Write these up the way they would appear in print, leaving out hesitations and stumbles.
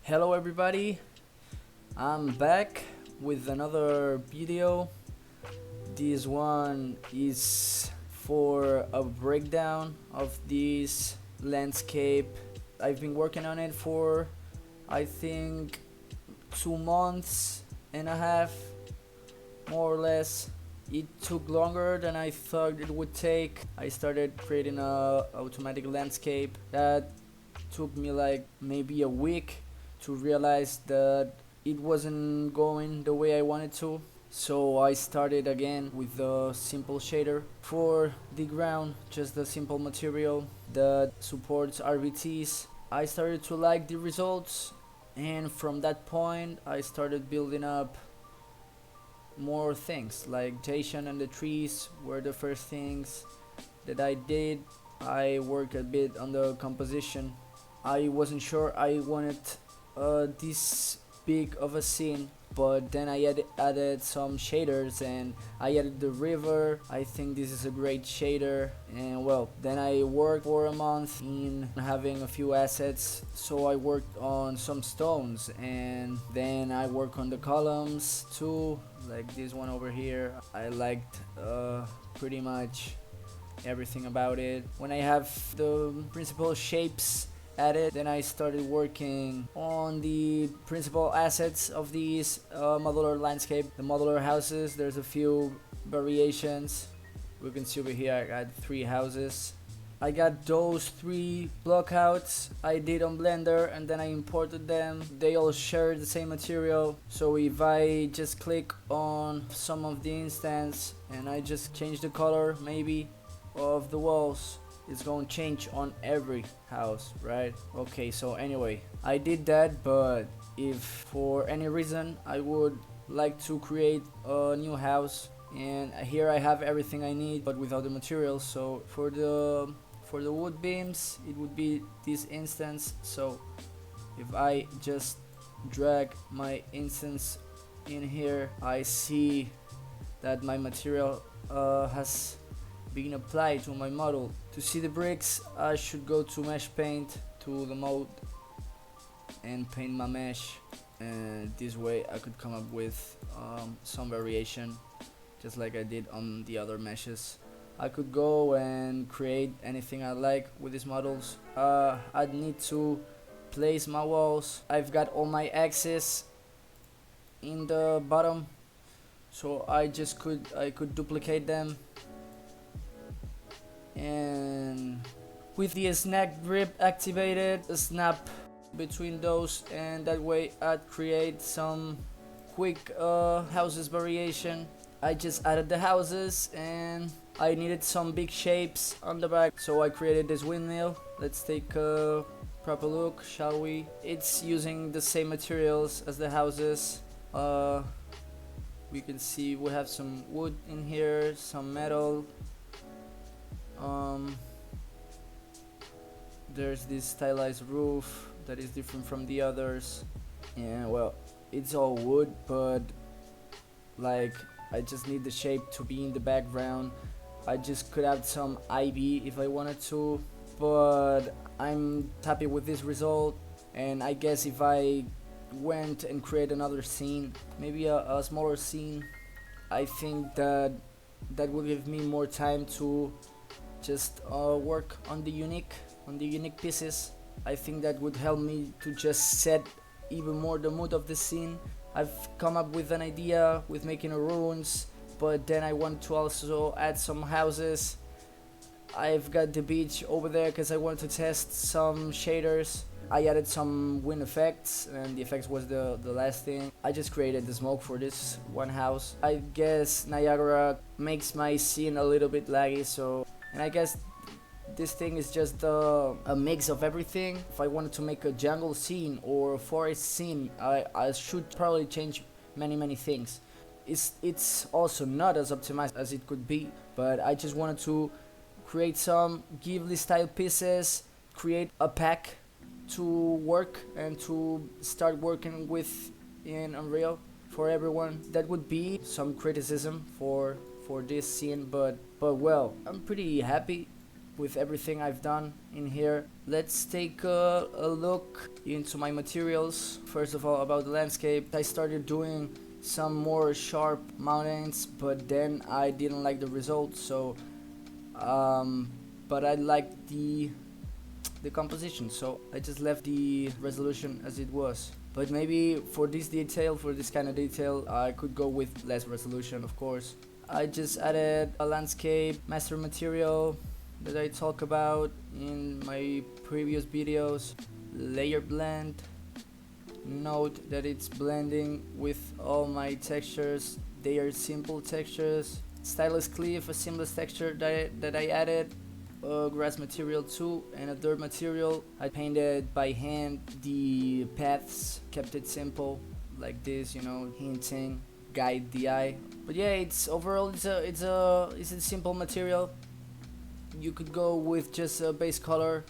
Hello everybody, I'm back with another video. This one is for a breakdown of this landscape. I've been working on it for I think 2 months and a half, more or less. It took longer than I thought it would take. I started creating a automatic landscape that took me like maybe a week to realize that it wasn't going the way I wanted to. So I started again with a simple shader for the ground, just a simple material that supports RBTs. I started to like the results, and from that point I started building up more things. Like vegetation and the trees were the first things that I did. I worked a bit on the composition. I wasn't sure I wanted this big of a scene, but then I added some shaders and I added the river. I think this is a great shader, and well, then I worked for a month in having a few assets. So I worked on some stones, and then I worked on the columns too, like this one over here. I liked pretty much everything about it. When I have the principal shapes added, then I started working on the principal assets of these modular landscape, the modular houses. There's a few variations. We can see over here I got 3 houses. I got those 3 blockouts I did on Blender, and then I imported them. They all share the same material, so if I just click on some of the instance and I just change the color maybe of the walls, it's going to change on every house, right? Okay, so anyway, I did that, but if for any reason I would like to create a new house, and here I have everything I need but without the materials. So for the wood beams, it would be this instance. So if I just drag my instance in here, I see that my material has being applied to my model. To see the bricks, I should go to mesh paint, to the mode, and paint my mesh, and this way I could come up with some variation, just like I did on the other meshes. I could go and create anything I like with these models. I'd need to place my walls. I've got all my axes in the bottom, so I could duplicate them, and with the snap grip activated, snap between those, and that way I'd create some quick houses variation. I just added the houses, and I needed some big shapes on the back, so I created this windmill. Let's take a proper look, shall we? It's using the same materials as the houses. We can see we have some wood in here, some metal. There's this stylized roof that is different from the others, and well, it's all wood, but like I just need the shape to be in the background. I just could add some ivy if I wanted to, but I'm happy with this result. And I guess if I went and create another scene, maybe a smaller scene, I think that would give me more time to just work on the unique pieces. I think that would help me to just set even more the mood of the scene. I've come up with an idea with making a ruins, but then I want to also add some houses. I've got the beach over there because I wanted to test some shaders. I added some wind effects, and the effects was the last thing. I just created the smoke for this one house. I guess Niagara makes my scene a little bit laggy, so, and I guess this thing is just a mix of everything. If I wanted to make a jungle scene or a forest scene, I should probably change many things. It's also not as optimized as it could be, but I just wanted to create some Ghibli style pieces, create a pack to work and to start working with in Unreal for everyone. That would be some criticism for this scene, but well, I'm pretty happy with everything I've done in here. Let's take a look into my materials. First of all, about the landscape, I started doing some more sharp mountains, but then I didn't like the result, so but I liked the composition, so I just left the resolution as it was. But maybe for this detail, for this kind of detail, I could go with less resolution, of course. I just added a landscape master material that I talk about in my previous videos. Layer blend. Note that it's blending with all my textures. They are simple textures. Stylized cliff, a seamless texture that I added. Grass material too, and a dirt material. I painted by hand the paths, kept it simple like this, you know, hinting, guide the eye. But yeah, it's overall it's a simple material. You could go with just a base color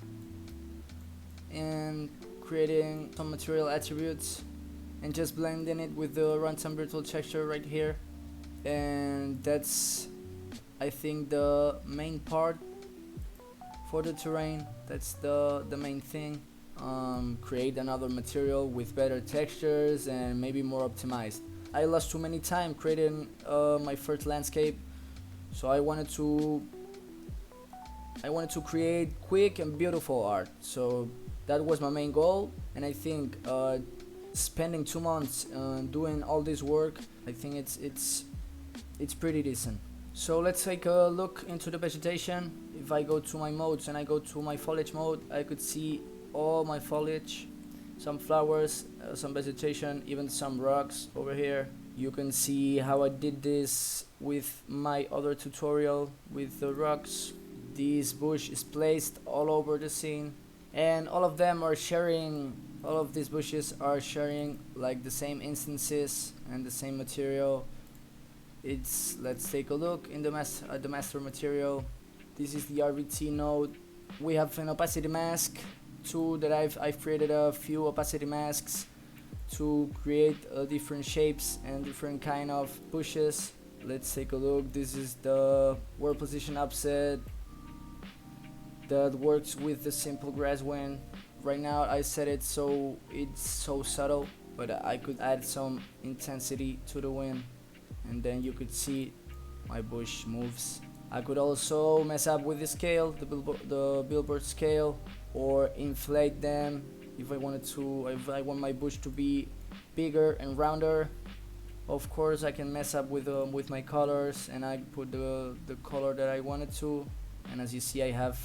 and creating some material attributes and just blending it with the runtime virtual texture right here. And that's, I think, the main part for the terrain. That's the main thing. Create another material with better textures and maybe more optimized. I lost too many time creating my first landscape, so I wanted to create quick and beautiful art. So that was my main goal, and I think spending 2 months doing all this work, I think it's pretty decent. So let's take a look into the vegetation. If I go to my modes and I go to my foliage mode, I could see all my foliage, some flowers, some vegetation, even some rocks over here. You can see how I did this with my other tutorial with the rocks. This bush is placed all over the scene, and all of them are sharing, all of these bushes are sharing like the same instances and the same material. Let's take a look in the master material. This is the RVT node. We have an opacity mask too, that I've created a few opacity masks to create different shapes and different kind of bushes. Let's take a look. This is the world position upset that works with the simple grass wind. Right now I set it so it's so subtle, but I could add some intensity to the wind, and then you could see my bush moves. I could also mess up with the scale, the billboard scale, or inflate them if I wanted to. If I want my bush to be bigger and rounder, of course I can mess up with my colors, and I put the color that I wanted to. And as you see, I have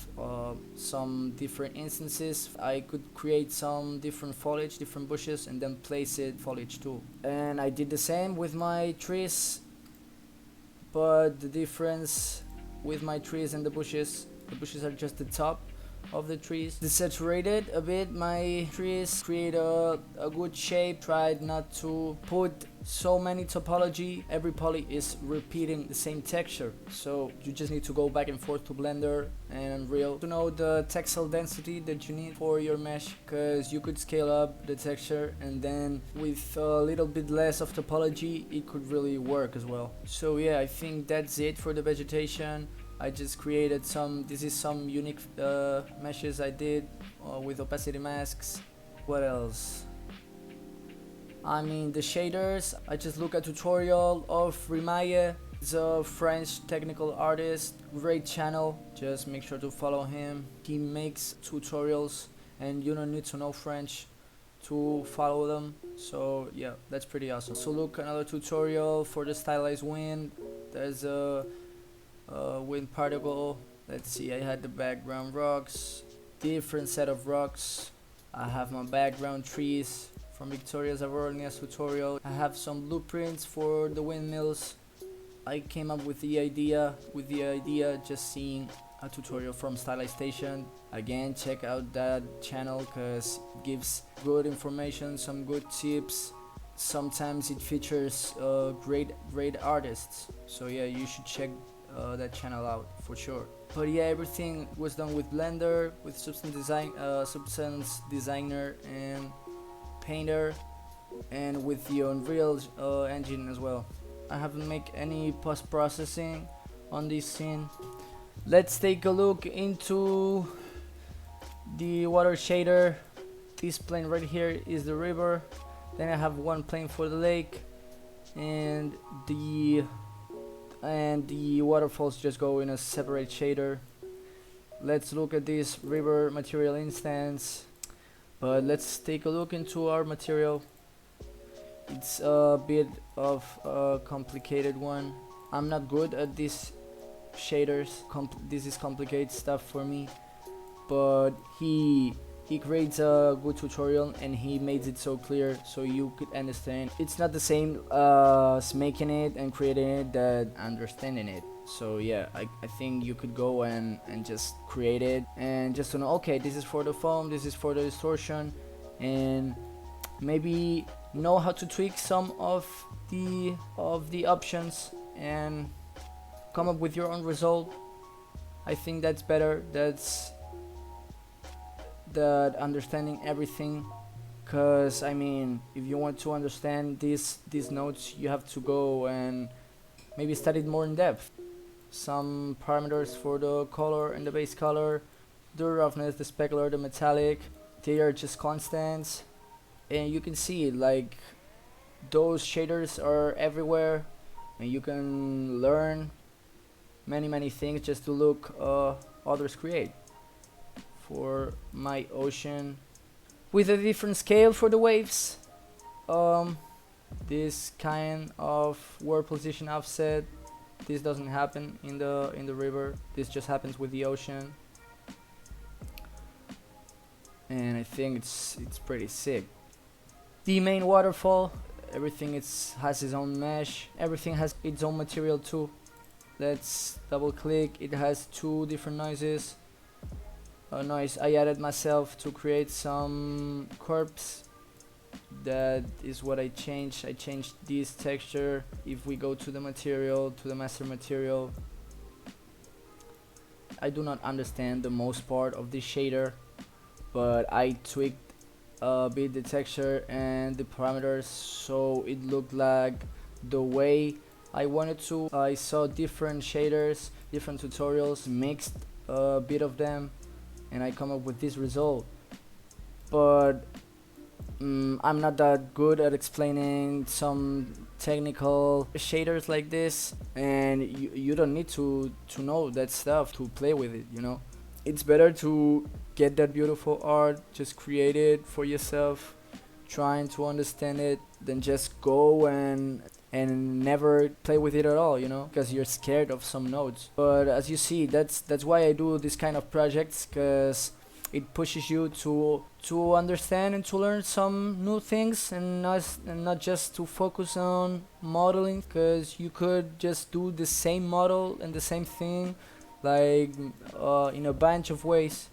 some different instances. I could create some different foliage, different bushes, and then place it foliage too. And I did the same with my trees, but the difference with my trees and the bushes are just the top of the trees. Desaturated a bit my trees, create a good shape. Tried not to put so many topology. Every poly is repeating the same texture, so you just need to go back and forth to Blender and Unreal to know the textile density that you need for your mesh, because you could scale up the texture, and then with a little bit less of topology it could really work as well. So yeah, I think that's it for the vegetation. I just created some unique meshes I did with opacity masks. What else? I mean, the shaders, I just look at tutorial of Rimaye. He's a French technical artist, great channel, just make sure to follow him. He makes tutorials and you don't need to know French to follow them, so yeah, that's pretty awesome. So look, another tutorial for the stylized wind. There's a wind particle. Let's see, I had the background rocks, different set of rocks. I have my background trees from Victoria's Auronia's tutorial. I have some blueprints for the windmills. I came up with the idea just seeing a tutorial from Stylized. Again, check out that channel because it gives good information, some good tips. Sometimes it features great artists, so yeah, you should check that channel out for sure. But yeah, everything was done with Blender, with Substance Designer and Painter, and with the Unreal engine as well. I haven't made any post-processing on this scene. Let's take a look into the water shader. This plane right here is the river, then I have one plane for the lake, and the waterfalls just go in a separate shader. Let's look at this river material instance, but let's take a look into our material. It's a bit of a complicated one. I'm not good at these shaders. This is complicated stuff for me, but he creates a good tutorial and he makes it so clear so you could understand. It's not the same as making it and creating it that understanding it. So yeah, I think you could go and just create it and just to know, okay, this is for the foam, this is for the distortion, and maybe know how to tweak some of the options and come up with your own result. I think that's better. That's that understanding everything, because I mean, if you want to understand these nodes, you have to go and maybe study it more in depth. Some parameters for the color and the base color, the roughness, the specular, the metallic, they are just constants, and you can see like those shaders are everywhere, and you can learn many things just to look others create. For my ocean, with a different scale for the waves, this kind of world position offset, this doesn't happen in the river, this just happens with the ocean, and I think it's pretty sick. The main waterfall, everything has its own mesh, everything has its own material too. Let's double click. It has two different noises. A noise I added myself to create some curves. That is what I changed. I changed this texture. If we go to the material, to the master material, I do not understand the most part of this shader, but I tweaked a bit the texture and the parameters so it looked like the way I wanted to. I saw different shaders, different tutorials, mixed a bit of them, and I come up with this result. But I'm not that good at explaining some technical shaders like this, and you don't need to know that stuff to play with it, you know. It's better to get that beautiful art, just create it for yourself, trying to understand it, than just go and never play with it at all, you know, because you're scared of some nodes. But as you see, that's why I do this kind of projects, because it pushes you to understand and to learn some new things, and not just to focus on modeling, because you could just do the same model and the same thing like in a bunch of ways.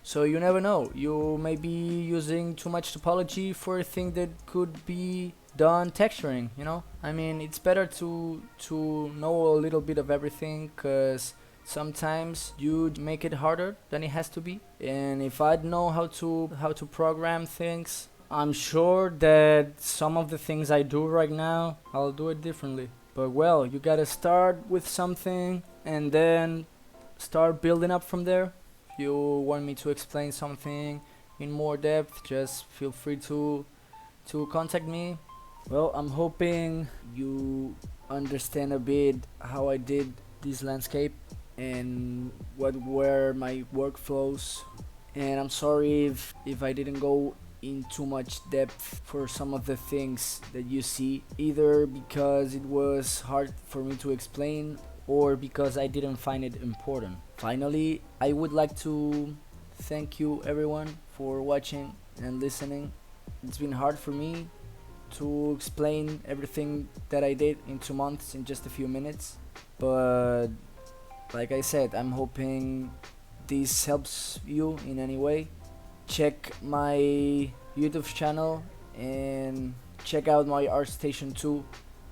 So you never know, you may be using too much topology for a thing that could be done texturing, you know. I mean, it's better to know a little bit of everything, because sometimes you make it harder than it has to be. And if I know how to program things, I'm sure that some of the things I do right now, I'll do it differently. But well, you gotta start with something and then start building up from there. If you want me to explain something in more depth, just feel free to contact me. Well, I'm hoping you understand a bit how I did this landscape and what were my workflows, and I'm sorry if I didn't go in too much depth for some of the things that you see, either because it was hard for me to explain or because I didn't find it important. Finally, I would like to thank you everyone for watching and listening. It's been hard for me to explain everything that I did in 2 months in just a few minutes, but like I said, I'm hoping this helps you in any way. Check my YouTube channel and check out my artstation too,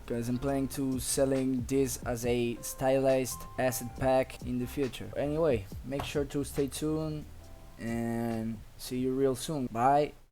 because I'm planning to selling this as a stylized asset pack in the future. Anyway, make sure to stay tuned and see you real soon. Bye.